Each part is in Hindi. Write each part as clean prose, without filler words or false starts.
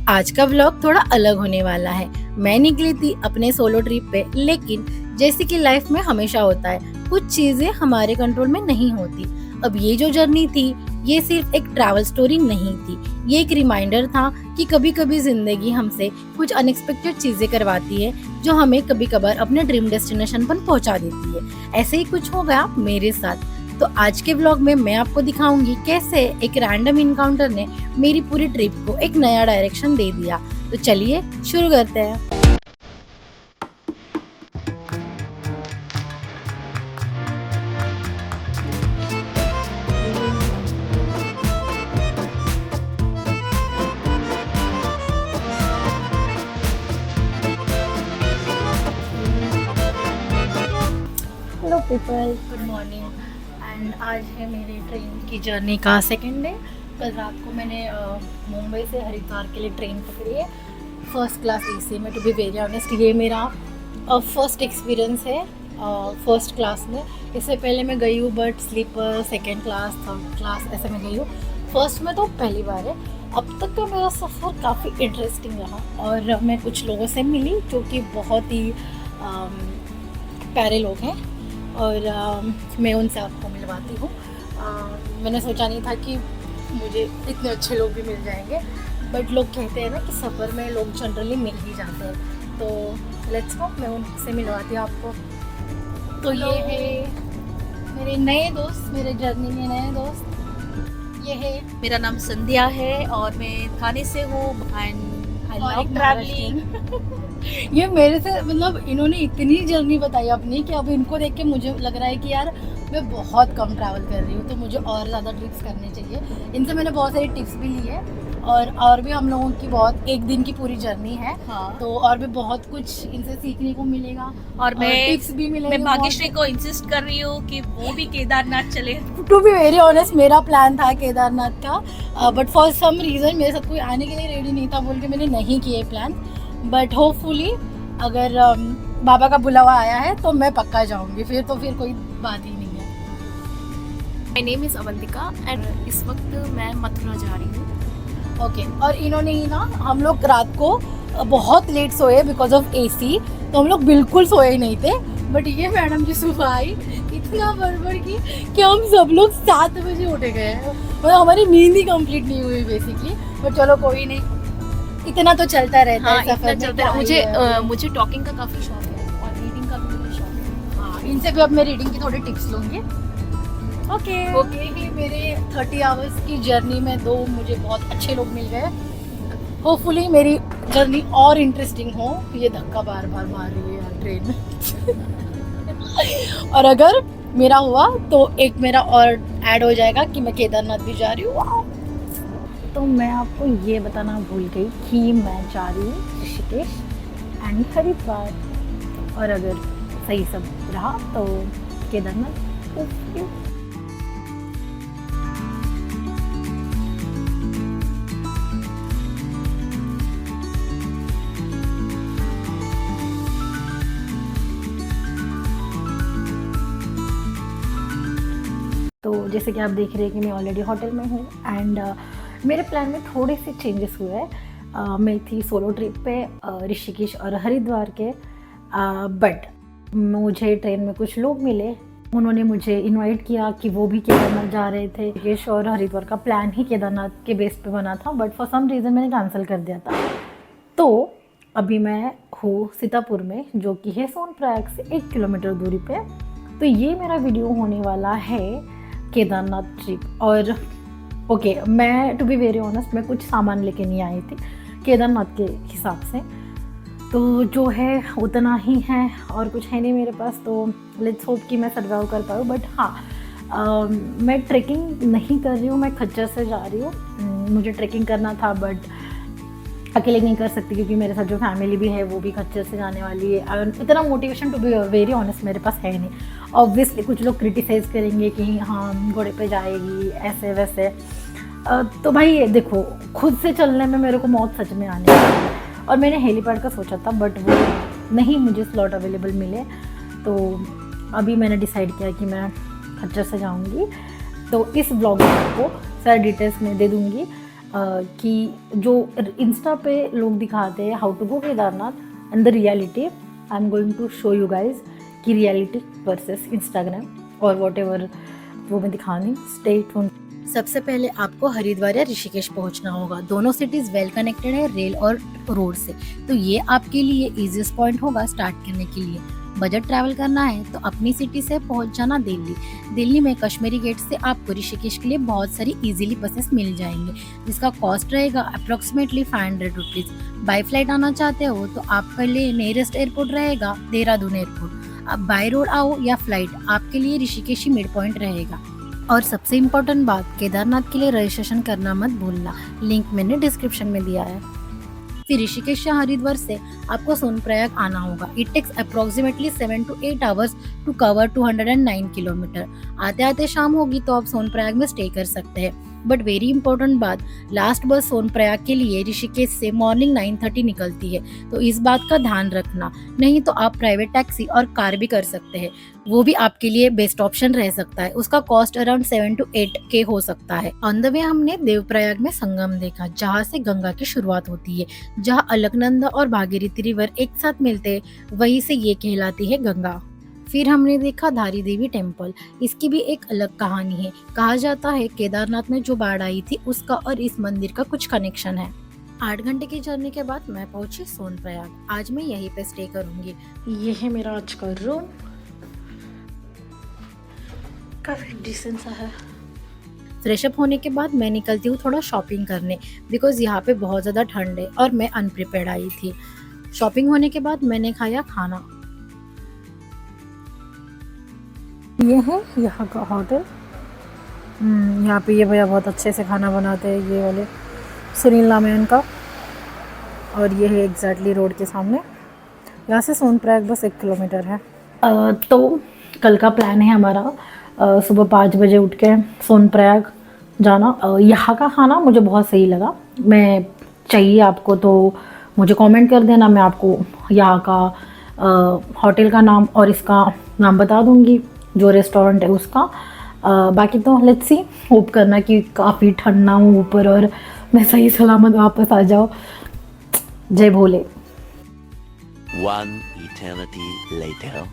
आज का व्लॉग थोड़ा अलग होने वाला है। मैं निकली थी अपने सोलो ट्रिप पे, लेकिन जैसे कि लाइफ में हमेशा होता है, कुछ चीजें हमारे कंट्रोल में नहीं होती। अब ये जो जर्नी थी, ये सिर्फ एक ट्रैवल स्टोरी नहीं थी, ये एक रिमाइंडर था कि कभी कभी जिंदगी हमसे कुछ अनएक्सपेक्टेड चीजें करवाती है, जो हमें कभी कभार अपने ड्रीम डेस्टिनेशन पर पहुंचा देती है। ऐसे ही कुछ हो गया मेरे साथ। तो आज के व्लॉग में मैं आपको दिखाऊंगी कैसे एक रैंडम इनकाउंटर ने मेरी पूरी ट्रिप को एक नया डायरेक्शन दे दिया। तो चलिए शुरू करते हैं। Hello people, good morning. And आज है मेरी ट्रेन की जर्नी का सेकेंड डे। कल रात को मैंने मुंबई से हरिद्वार के लिए ट्रेन पकड़ी है, फर्स्ट क्लास एसी में। टू बी वेरी ऑनेस्ट, ये मेरा फर्स्ट एक्सपीरियंस है फर्स्ट क्लास में। इससे पहले मैं गई हूँ but sleeper, second class, third class ऐसे में गई हूँ। फर्स्ट में तो पहली बार है। अब तक का मेरा सफ़र काफ़ी इंटरेस्टिंग रहा और मैं कुछ लोगों से मिली जो कि बहुत ही प्यारे लोग हैं और मैं उनसे आपको मिलवाती हूँ। मैंने सोचा नहीं था कि मुझे इतने अच्छे लोग भी मिल जाएंगे, बट लोग कहते हैं ना कि सफ़र में लोग जनरली मिल ही जाते हैं। तो लेट्स गो, मैं उनसे मिलवाती हूँ आपको। तो ये है मेरे नए दोस्त, मेरे जर्नी में नए दोस्त। ये है, मेरा नाम संध्या है और मैं थाने से हूँ एंड आई लव ट्रैवलिंग। ये मेरे से मतलब इन्होंने इतनी जर्नी बताई अपनी कि अब इनको देख के मुझे लग रहा है कि यार मैं बहुत कम ट्रैवल कर रही हूँ, तो मुझे और ज़्यादा ट्रिप्स करने चाहिए। इनसे मैंने बहुत सारी टिप्स भी ली है और भी हम लोगों की बहुत एक दिन की पूरी जर्नी है। हाँ। तो और भी बहुत कुछ इनसे सीखने को मिलेगा और मैं टिप्स भी मिलेंगे। मैं भाग्यश्री को इंसिस्ट कर रही हूँ कि वो भी केदारनाथ चले। टू बी वेरी ऑनेस्ट, मेरा प्लान था केदारनाथ का, बट फॉर सम रीज़न मेरे साथ कोई आने के लिए रेडी नहीं था बोल के मैंने नहीं किए प्लान। बट होपफुली अगर बाबा का बुलावा आया है तो मैं पक्का जाऊंगी, फिर कोई बात ही नहीं है। My name is Avantika and इस वक्त मैं मथुरा जा रही हूँ। ओके, और इन्होंने ही ना, हम लोग रात को बहुत लेट सोए बिकॉज ऑफ एसी, तो हम लोग बिल्कुल सोए ही नहीं थे। बट ये मैडम जी सुबह आई, इतना बड़बड़ की कि हम सब लोग 7 बजे उठे गए। मतलब हमारी नींद ही कंप्लीट नहीं हुई बेसिकली। बट चलो कोई नहीं, इतना तो चलता रहता है सफर में। चलता है। मुझे टॉकिंग का काफ़ी शौक है और रीडिंग का भी मुझे शौक है। हाँ, इनसे भी अब मैं रीडिंग की थोड़ी टिप्स लूँगी। ओके ही मेरे 30 आवर्स की जर्नी में 2 मुझे बहुत अच्छे लोग मिल गए। होपफुली मेरी जर्नी और इंटरेस्टिंग हो। ये धक्का बार बार मार रही है यार ट्रेन में और अगर मेरा हुआ तो एक मेरा और ऐड हो जाएगा कि मैं केदारनाथ भी जा रही हूँ। तो मैं आपको ये बताना भूल गई कि मैं जा रही हूँ ऋषिकेश एंड हरिद्वार, और अगर सही सब रहा तो केदारनाथ। तो जैसे कि आप देख रहे हैं कि मैं ऑलरेडी होटल में हूँ एंड मेरे प्लान में थोड़े से चेंजेस हुए हैं। मैं थी सोलो ट्रिप पे ऋषिकेश और हरिद्वार के, बट मुझे ट्रेन में कुछ लोग मिले। उन्होंने मुझे इनवाइट किया कि वो भी केदारनाथ जा रहे थे। ऋषिकेश और हरिद्वार का प्लान ही केदारनाथ के बेस पे बना था, बट फॉर सम रीज़न मैंने कैंसिल कर दिया था। तो अभी मैं हूँ सीतापुर में, जो कि है सोनप्रयाग से 1 किलोमीटर दूरी पे। तो ये मेरा वीडियो होने वाला है केदारनाथ ट्रिप। और ओके, मैं टू बी वेरी ऑनेस्ट, मैं कुछ सामान लेके नहीं आई थी केदारनाथ के हिसाब से, तो जो है उतना ही है और कुछ है नहीं मेरे पास। तो लेट्स होप कि मैं सर्वाइव कर पाऊँ। बट हाँ, मैं ट्रैकिंग नहीं कर रही हूँ, मैं खच्चर से जा रही हूँ। मुझे ट्रैकिंग करना था बट अकेले नहीं कर सकती क्योंकि मेरे साथ जो फैमिली भी है वो भी खच्चर से जाने वाली है। इतना motivation to be very honest मेरे पास है नहीं। ऑब्वियसली कुछ लोग क्रिटिसाइज़ करेंगे कि हाँ घोड़े पे जाएगी ऐसे वैसे, तो भाई देखो, खुद से चलने में मेरे को मौत सच में आने वाली है। और मैंने हेलीपैड का सोचा था बट वो नहीं मुझे स्लॉट अवेलेबल मिले, तो अभी मैंने डिसाइड किया कि मैं खच्चर से जाऊँगी। तो इस ब्लॉग में आपको सारी डिटेल्स मैं दे दूँगी। कि जो इंस्टा पे लोग दिखाते हैं how to go Kedarnath and the reality, I am going to show you guys कि रियलिटी वर्सेस इंस्टाग्राम और वॉट एवर वो मैं दिखानी। Stay tuned. सबसे पहले आपको हरिद्वार या ऋषिकेश पहुंचना होगा। दोनों सिटीज़ वेल कनेक्टेड है रेल और रोड से, तो ये आपके लिए इजीएस्ट पॉइंट होगा स्टार्ट करने के लिए। बजट ट्रैवल करना है तो अपनी सिटी से पहुंच जाना दिल्ली। दिल्ली में कश्मीरी गेट से आपको ऋषिकेश के लिए बहुत सारी इजीली बसेस मिल जाएंगे, जिसका कॉस्ट रहेगा अप्रोक्सीमेटली 500 रुपीज़। बाई फ्लाइट आना चाहते हो तो आपके लिए नियरेस्ट एयरपोर्ट रहेगा देहरादून एयरपोर्ट। आप बाय रोड आओ या फ्लाइट, आपके लिए ऋषिकेश ही मिड पॉइंट रहेगा। और सबसे इम्पोर्टेंट बात, केदारनाथ के लिए रजिस्ट्रेशन करना मत भूलना, लिंक मैंने डिस्क्रिप्शन में दिया है। फिर ऋषिकेश या हरिद्वार से आपको सोनप्रयाग आना होगा। It takes approximately 7 to 8 hours to cover 209 kilometre. आते आते शाम होगी तो आप सोनप्रयाग में स्टे कर सकते हैं। बट वेरी इंपॉर्टेंट बात, लास्ट बस सोनप्रयाग के लिए ऋषिकेश से मॉर्निंग 9:30 निकलती है, तो इस बात का ध्यान रखना। नहीं तो आप प्राइवेट टैक्सी और कार भी कर सकते हैं, वो भी आपके लिए बेस्ट ऑप्शन रह सकता है। उसका कॉस्ट अराउंड 7 to 8K हो सकता है। ऑन द वे हमने देवप्रयाग में संगम देखा, जहाँ से गंगा की शुरुआत होती है। जहाँ अलकनंदा और भागीरथी रिवर एक साथ मिलते हैं, वहीं से ये कहलाती है गंगा। फिर हमने देखा धारी देवी टेम्पल। इसकी भी एक अलग कहानी है। कहा जाता है केदारनाथ में जो बाढ़ आई थी उसका और इस मंदिर का कुछ कनेक्शन है। 8 घंटे की जर्नी के बाद मैं पहुंची सोनप्रयाग। आज मैं यहीं पे स्टे करूंगी। ये है मेरा आज का रूम, काफी डिसेंट सा है। फ्रेश अप होने के बाद मैं निकलती हूँ थोड़ा शॉपिंग करने, बिकॉज यहाँ पे बहुत ज़्यादा ठंड है और मैं अनप्रिपेयर्ड आई थी। शॉपिंग होने के बाद मैंने खाया खाना। ये है यहाँ का होटल। यहाँ पे ये भैया बहुत अच्छे से खाना बनाते हैं, ये वाले सुनील नाम है उनका। और ये है एग्जैक्टली रोड के सामने। यहाँ से सोनप्रयाग बस 1 किलोमीटर है। तो कल का प्लान है हमारा सुबह 5 बजे उठ के सोनप्रयाग जाना। यहाँ का खाना मुझे बहुत सही लगा। मैं चाहिए आपको तो मुझे कमेंट कर देना, मैं आपको यहाँ का होटल का नाम और इसका नाम बता दूँगी, जो रेस्टोरेंट है उसका। बाकी तो लेट्स सी, होप करना कि काफ़ी ठंडा हूँ ऊपर और मैं सही सलामत वापस आ जाओ। जय भोले। One eternity later.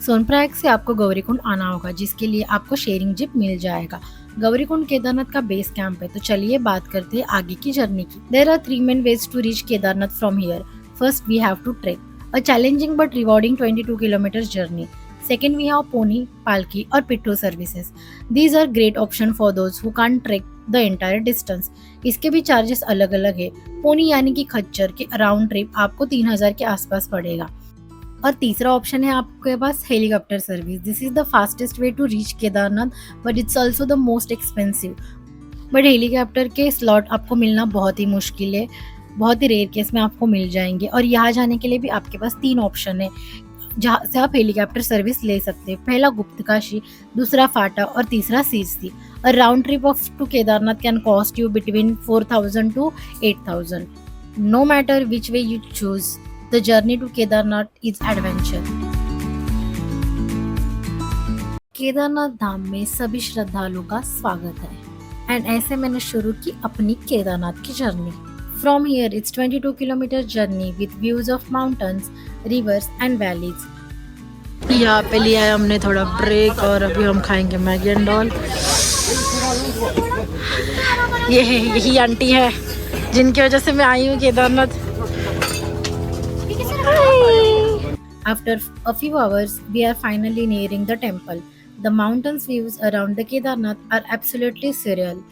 सोनप्रयाग से आपको गौरीकुंड आना होगा, जिसके लिए आपको शेयरिंग जिप मिल जाएगा। गौरीकुंड केदारनाथ का बेस कैंप है। तो चलिए बात करते हैं आगे की जर्नी की। There are 3 main ways to reach Kedarnath from here. First we have to trek, a challenging but rewarding 22 kilometers journey. Second, we have pony, palki or pittu services. These are great option for those who can't trek the entire distance. इसके भी चार्जेस अलग अलग है। पोनी यानी कि खच्चर के अराउंड ट्रिप आपको 3000 के आसपास पड़ेगा। और तीसरा ऑप्शन है आपके पास helicopter service. This is the fastest way to reach Kedarnath, but it's also the most expensive. But helicopter के स्लॉट आपको मिलना बहुत ही मुश्किल है, बहुत ही रेयर केस में आपको मिल जाएंगे। और यहाँ जाने के लिए भी आपके पास 3 ऑप्शन है जहाँ से आप हेलीकॉप्टर सर्विस ले सकते हैं। पहला गुप्तकाशी, दूसरा फाटा और तीसरा Sirsi. A round trip of to Kedarnath can cost you between 4000 to 8000. No matter which way you choose, the journey to Kedarnath is adventure. Kedarnath Dham में सभी श्रद्धालुओं का स्वागत है एंड ऐसे मैंने शुरू की अपनी केदारनाथ की journey. From here, it's 22 kilometer journey with views of mountains, rivers and valleys. यहाँ पे लिया है हमने थोड़ा ब्रेक और अभी हम खाएंगे मैगी एंड ऑल। ये है, यही आंटी है जिनकी वजह से मैं आई हूँ Kedarnath. After a few hours, we are finally nearing the temple. The mountains views around the Kedarnath are absolutely surreal.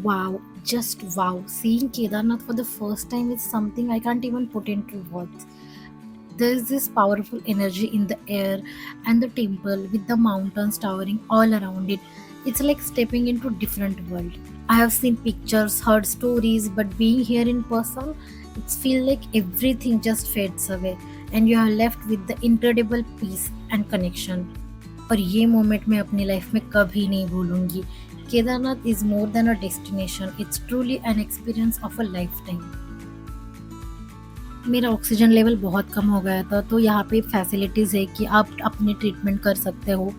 Wow, just wow. Seeing Kedarnath for the first time is something I can't even put into words. There is this powerful energy in the air and the temple with the mountains towering all around it. It's like stepping into a different world. I have seen pictures, heard stories, but being here in person, it feels like everything just fades away and you are left with the incredible peace and connection. और ये मोमेंट मैं अपनी लाइफ में कभी नहीं भूलूंगी। Kedarnath is more than a destination, it's truly an experience of a lifetime. मेरा ऑक्सीजन लेवल बहुत कम हो गया था, तो यहाँ पे फैसिलिटीज़ है कि आप अपनी ट्रीटमेंट कर सकते हो।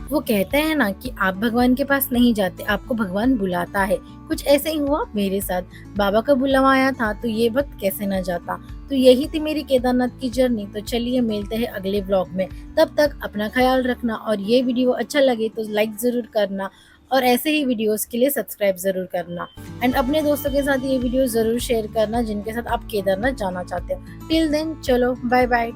वो कहते हैं ना कि आप भगवान के पास नहीं जाते, आपको भगवान बुलाता है। कुछ ऐसे ही हुआ मेरे साथ। बाबा का बुलावा आया था तो ये वक्त कैसे न जाता। तो यही थी मेरी केदारनाथ की जर्नी। तो चलिए मिलते हैं अगले व्लॉग में। तब तक अपना ख्याल रखना और ये वीडियो अच्छा लगे तो लाइक ज़रूर करना और ऐसे ही वीडियोस के लिए सब्सक्राइब ज़रूर करना। एंड अपने दोस्तों के साथ ये वीडियो ज़रूर शेयर करना जिनके साथ आप केदारनाथ जाना चाहते हो। टिल देन चलो बाय बाय।